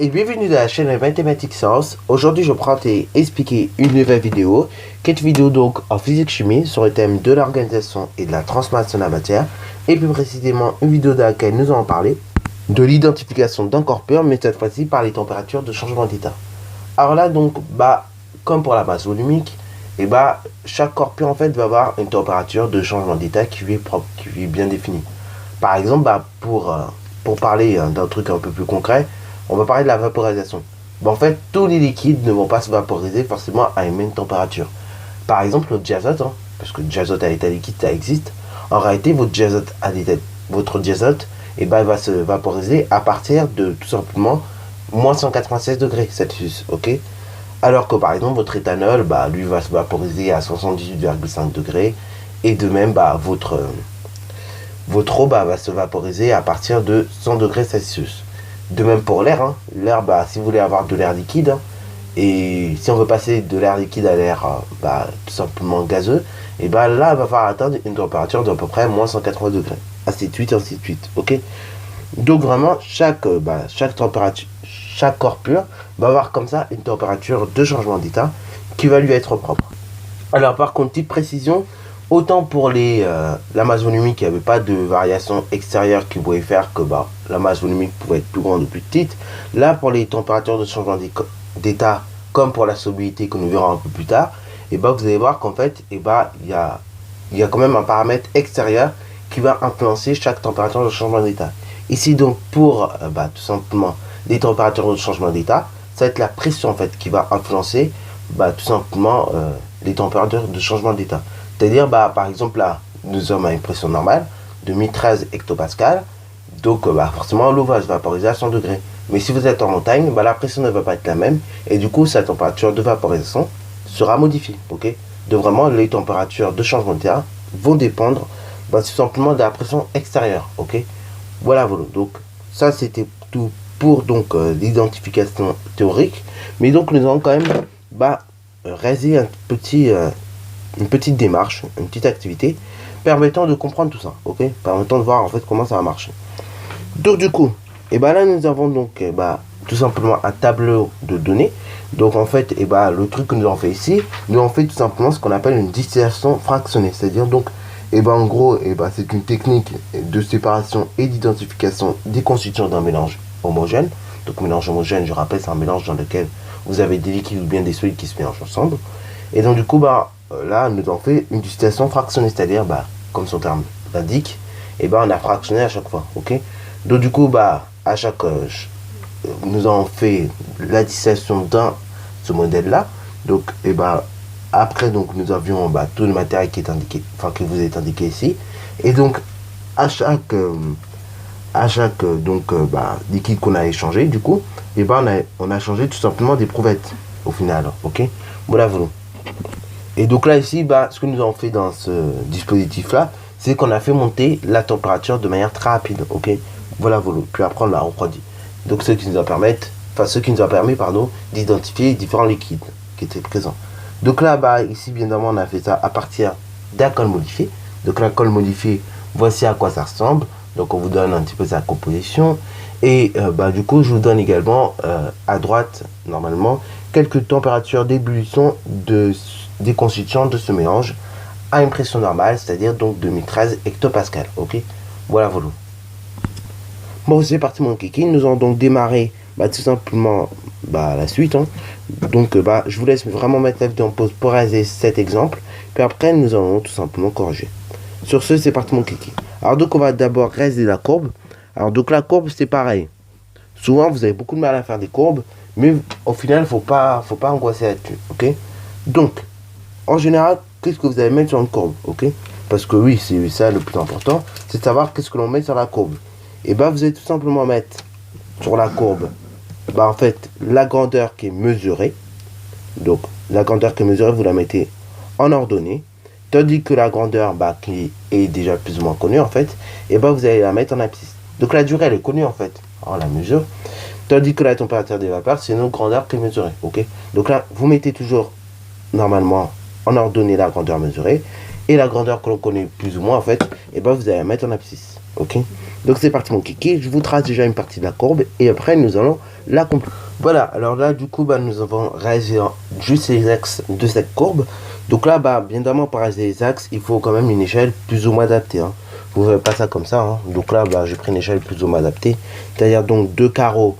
et bienvenue dans la chaîne Mathématiques Sciences. Aujourd'hui je prends et expliquer une nouvelle vidéo, qui est une vidéo donc en physique-chimie sur le thème de l'organisation et de la transformation de la matière, et plus précisément une vidéo dans laquelle nous allons parler de l'identification d'un corps pur, mais cette fois-ci par les températures de changement d'état. Alors là donc, comme pour la masse volumique, chaque corps pur en fait va avoir une température de changement d'état qui lui est propre, qui lui est bien définie. Par exemple, pour parler d'un truc un peu plus concret, on va parler de la vaporisation. En fait, tous les liquides ne vont pas se vaporiser forcément à une même température. Par exemple, le diazote, parce que le diazote à l'état liquide, ça existe. En réalité, votre diazote va se vaporiser à partir de tout simplement moins 196 degrés Celsius, ok. Alors que par exemple, votre éthanol, lui va se vaporiser à 78,5 degrés. Et de même, votre eau va se vaporiser à partir de 100 degrés Celsius. De même pour l'air, l'air, si vous voulez avoir de l'air liquide, et si on veut passer de l'air liquide à l'air tout simplement gazeux, là, il va falloir atteindre une température d'à peu près moins 180 degrés. Ainsi de suite, ok. Donc vraiment, chaque température, chaque corps pur va avoir comme ça une température de changement d'état qui va lui être propre. Alors par contre, petite précision, autant pour la masse volumique, il n'y avait pas de variation extérieure qui pouvait faire que la masse volumique pouvait être plus grande ou plus petite. Là, pour les températures de changement d'état, comme pour la solubilité que nous verrons un peu plus tard, vous allez voir qu'en fait, il y a quand même un paramètre extérieur qui va influencer chaque température de changement d'état. Ici donc pour tout simplement les températures de changement d'état, ça va être la pression en fait qui va influencer tout simplement les températures de changement d'état. C'est-à-dire, par exemple, là, nous sommes à une pression normale de 1013 hectopascal. Donc, forcément, l'eau va se vaporiser à 100 degrés. Mais si vous êtes en montagne, la pression ne va pas être la même. Et du coup, sa température de vaporisation sera modifiée. Ok. Donc, vraiment, les températures de changement d'état vont dépendre tout simplement de la pression extérieure. Ok. Voilà. Donc, ça, c'était tout pour l'identification théorique. Mais donc, nous allons quand même réaliser une petite démarche, une petite activité permettant de comprendre tout ça, ok, permettant de voir en fait comment ça va marcher. Donc du coup, là nous avons donc tout simplement un tableau de données. Donc en fait, le truc que nous avons fait ici, nous avons fait tout simplement ce qu'on appelle une distillation fractionnée, c'est-à-dire donc en gros, c'est une technique de séparation et d'identification des constituants d'un mélange homogène. Donc mélange homogène, je rappelle, c'est un mélange dans lequel vous avez des liquides ou bien des solides qui se mélangent ensemble. Et donc du coup, là, nous avons fait une distillation fractionnée, c'est-à-dire, comme son terme l'indique, on a fractionné à chaque fois, ok. Donc du coup, à chaque, nous avons fait la distillation dans ce modèle-là. Donc, après, donc, nous avions tout le matériel qui est indiqué, qui vous est indiqué ici. Et donc, à chaque liquide qu'on a échangé, du coup, on a changé tout simplement des prouvettes au final, ok. Voilà. Et donc là ici, ce que nous avons fait dans ce dispositif là, c'est qu'on a fait monter la température de manière très rapide, ok. Voilà. Puis après on l'a refroidi. Donc ce qui nous a permis d'identifier les différents liquides qui étaient présents. Donc là ici bien évidemment on a fait ça à partir d'un col modifié. Donc l'alcool modifié, voici à quoi ça ressemble. Donc on vous donne un petit peu sa composition. Et du coup je vous donne également à droite normalement quelques températures d'ébullition des constituants de ce mélange à une pression normale, c'est-à-dire donc 2013 hectopascal, ok. Voilà. Bon, c'est parti mon kiki, nous allons donc démarrer tout simplement la suite. Donc je vous laisse vraiment mettre la vidéo en pause pour réaliser cet exemple, puis après nous allons tout simplement corriger. Sur ce, c'est parti mon kiki. Alors donc on va d'abord réaliser la courbe. Alors donc la courbe c'est pareil. Souvent vous avez beaucoup de mal à faire des courbes, mais au final faut pas angoisser là-dessus, ok. Donc en général, qu'est-ce que vous allez mettre sur une courbe, ok? Parce que oui, c'est ça le plus important, c'est de savoir qu'est-ce que l'on met sur la courbe. Vous allez tout simplement mettre sur la courbe, en fait, la grandeur qui est mesurée. Donc, la grandeur qui est mesurée, vous la mettez en ordonnée. Tandis que la grandeur qui est déjà plus ou moins connue, en fait, vous allez la mettre en abscisse. Donc, la durée, elle est connue, en fait, en la mesure. Tandis que la température des vapeurs, c'est une grandeur qui est mesurée, ok? Donc là, vous mettez toujours, normalement, en ordonnée la grandeur mesurée. et la grandeur que l'on connaît plus ou moins en fait, et ben vous allez la mettre en abscisse. Ok. Donc c'est parti mon kiki, je vous trace déjà une partie de la courbe et après nous allons la compléter. Voilà, alors là du coup nous avons réalisé juste les axes de cette courbe. Donc là bien évidemment pour réaliser les axes, il faut quand même une échelle plus ou moins adaptée. Hein. Vous ne faites pas ça comme ça. Hein. Donc là j'ai pris une échelle plus ou moins adaptée. C'est-à-dire donc 2 carreaux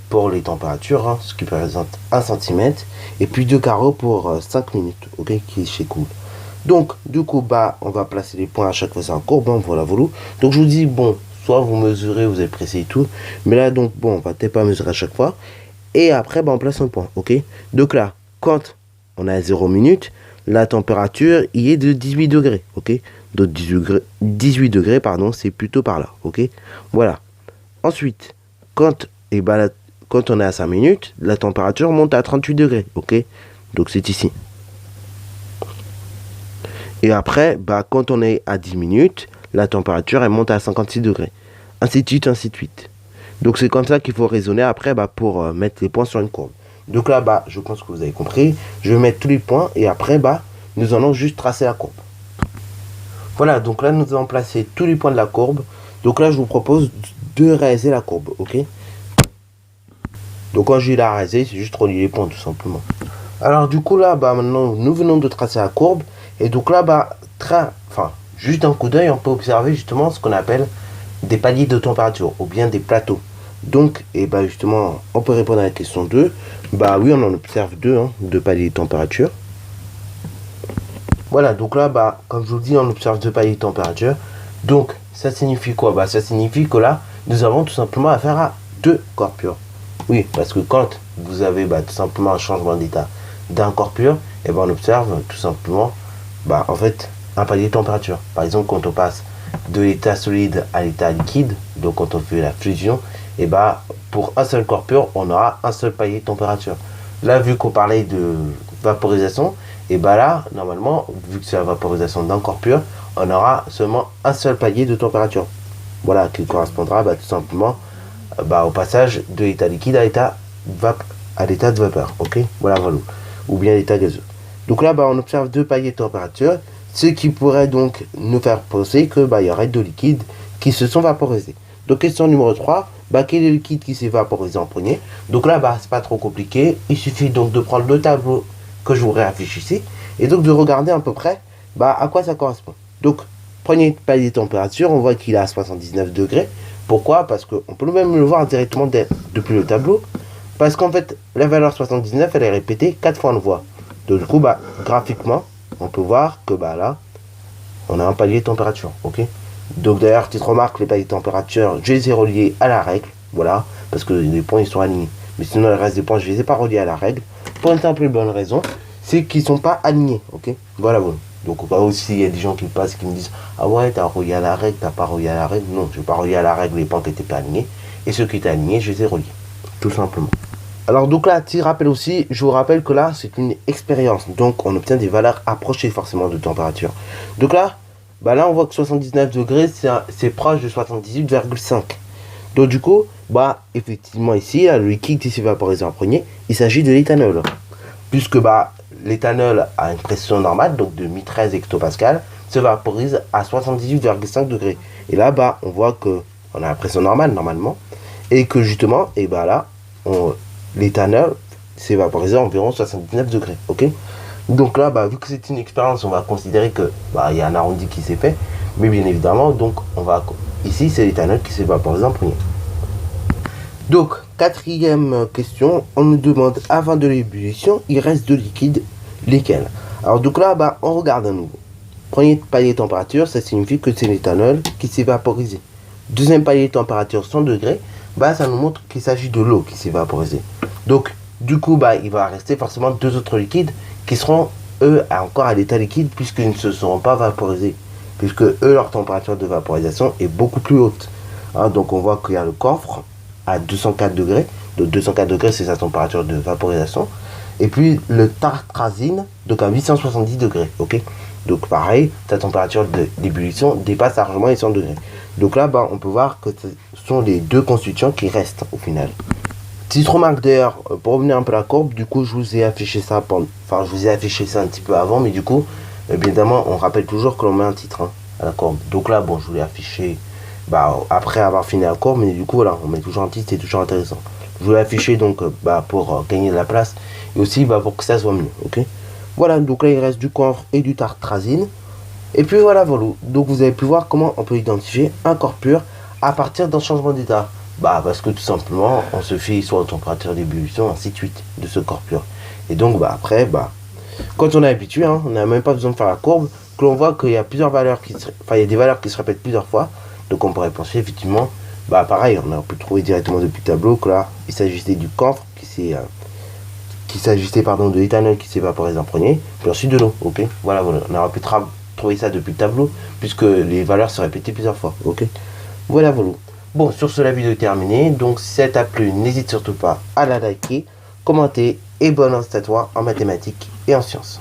pour les températures, hein, ce qui représente 1 cm. Et puis 2 carreaux pour 5 minutes, ok, qui est chez cool. Donc du coup on va placer les points à chaque fois c'est en courbe, hein, voilà. Donc je vous dis bon, soit vous mesurez, vous avez pressé et tout, mais là donc on va peut-être pas mesurer à chaque fois. Et après on place un point, ok. Donc là, quand on a 0 minutes, la température il est de 18 degrés, ok. Donc 18 degrés, pardon, c'est plutôt par là, ok. Voilà. Ensuite, quand on est à 5 minutes, la température monte à 38 degrés, ok. Donc c'est ici. Et après, quand on est à 10 minutes, la température elle monte à 56 degrés. Ainsi de suite, ainsi de suite. Donc c'est comme ça qu'il faut raisonner après pour mettre les points sur une courbe. Donc là, je pense que vous avez compris. Je vais mettre tous les points et après, nous allons juste tracer la courbe. Voilà, donc là, nous allons placer tous les points de la courbe. Donc là, je vous propose de réaliser la courbe, ok. Donc quand je dis la réaliser, c'est juste relier les points tout simplement. Alors du coup là, maintenant, nous venons de tracer la courbe. Et donc là, juste d'un coup d'œil, on peut observer justement ce qu'on appelle des paliers de température ou bien des plateaux. Donc, justement, on peut répondre à la question 2. Oui, on en observe deux, hein, deux paliers de température. Voilà, donc là, comme je vous le dis, on observe deux paliers de température. Donc, ça signifie quoi? Ça signifie que là, nous avons tout simplement affaire à deux corps purs. Oui, parce que quand vous avez tout simplement un changement d'état d'un corps pur, on observe tout simplement en fait un palier de température. Par exemple, quand on passe de l'état solide à l'état liquide, donc quand on fait la fusion, pour un seul corps pur, on aura un seul palier de température. Là, vu qu'on parlait de vaporisation, là, normalement, vu que c'est la vaporisation d'un corps pur, on aura seulement un seul palier de température. Voilà, qui correspondra tout simplement au passage de l'état liquide à l'état de vapeur. Ok, voilà. Ou bien l'état gazeux. Donc là, on observe deux paliers de température, ce qui pourrait donc nous faire penser que il y aurait deux liquides qui se sont vaporisés. Donc question numéro 3, quel est le liquide qui s'est vaporisé en premier? Donc là, c'est pas trop compliqué. Il suffit donc de prendre le tableau que je vous réaffiche ici et donc de regarder à peu près à quoi ça correspond. Donc, premier palier de température, on voit qu'il est à 79 degrés. Pourquoi? Parce qu'on peut même le voir directement depuis le tableau. Parce qu'en fait, la valeur 79, elle est répétée 4 fois, on le voit. Donc du coup, graphiquement, on peut voir que là, on a un palier de température, ok. Donc d'ailleurs, petite remarque, les paliers de température, je les ai reliés à la règle, voilà, parce que les points, ils sont alignés. Mais sinon, le reste des points, je les ai pas reliés à la règle, pour une simple et bonne raison, c'est qu'ils sont pas alignés, ok. Voilà, bon. Donc aussi, il y a des gens qui passent, qui me disent, ah ouais, t'as relié à la règle, t'as pas relié à la règle. Non, je n'ai pas relié à la règle les points qui n'étaient pas alignés, et ceux qui étaient alignés, je les ai reliés, tout simplement. Alors donc là, petit rappel aussi, je vous rappelle que là, c'est une expérience. Donc on obtient des valeurs approchées forcément de température. Donc là, là on voit que 79 degrés, c'est proche de 78,5. Donc du coup, effectivement ici, le liquide qui s'est vaporisé en premier, il s'agit de l'éthanol. Puisque l'éthanol à une pression normale, donc de 1013 hectopascal, se vaporise à 78,5 degrés. Et là, on voit que on a la pression normale normalement. Et que justement, là, l'éthanol s'est vaporisé à environ 79 degrés, ok. Donc là, vu que c'est une expérience, on va considérer que il y a un arrondi qui s'est fait, mais bien évidemment, donc ici c'est l'éthanol qui s'est vaporisé en premier. Donc quatrième question, on nous demande avant de l'ébullition, il reste deux liquides, lesquels? Alors donc là, on regarde à nouveau. Premier palier de température, ça signifie que c'est l'éthanol qui s'est vaporisé. Deuxième palier de température 100 degrés, ça nous montre qu'il s'agit de l'eau qui s'est vaporisée. Donc, du coup, il va rester forcément deux autres liquides qui seront, eux, encore à l'état liquide puisqu'ils ne se seront pas vaporisés. Puisque, eux, leur température de vaporisation est beaucoup plus haute. Donc, on voit qu'il y a le coffre à 204 degrés. Donc, 204 degrés, c'est sa température de vaporisation. Et puis, le tartrazine, donc à 870 degrés. Ok. Donc, pareil, sa température d'ébullition dépasse largement les 100 degrés. Donc là, on peut voir que ce sont les deux constituants qui restent au final. Petite remarque d'ailleurs, pour revenir un peu à la courbe, du coup, je vous ai affiché ça un petit peu avant, mais du coup, Évidemment, on rappelle toujours que l'on met un titre hein, à la courbe. Donc là, bon, je voulais afficher après avoir fini la courbe, mais du coup, voilà, on met toujours un titre, c'est toujours intéressant. Je voulais afficher donc pour gagner de la place et aussi pour que ça soit mieux, ok. Voilà, donc là, il reste du coffre et du tartrazine. Et puis voilà, voilà. Donc vous avez pu voir comment on peut identifier un corps pur à partir d'un changement d'état. Parce que tout simplement, on se fie soit aux températures d'ébullition, ainsi de suite, de ce corps pur. Et donc après, quand on est habitué, hein, on n'a même pas besoin de faire la courbe, que l'on voit qu'il y a plusieurs valeurs il y a des valeurs qui se répètent plusieurs fois. Donc on pourrait penser effectivement, pareil, on a pu trouver directement depuis le tableau que là, il s'agissait du camphre qui s'agissait de l'éthanol qui s'est vaporisé en premier, puis ensuite de l'eau, ok. Voilà, on aura pu trouver ça depuis le tableau, puisque les valeurs se répétaient plusieurs fois, ok. Voilà. Bon, sur ce, la vidéo est terminée, donc si ça t'a plu, n'hésite surtout pas à la liker, commenter, et bonne chance à toi en mathématiques et en sciences.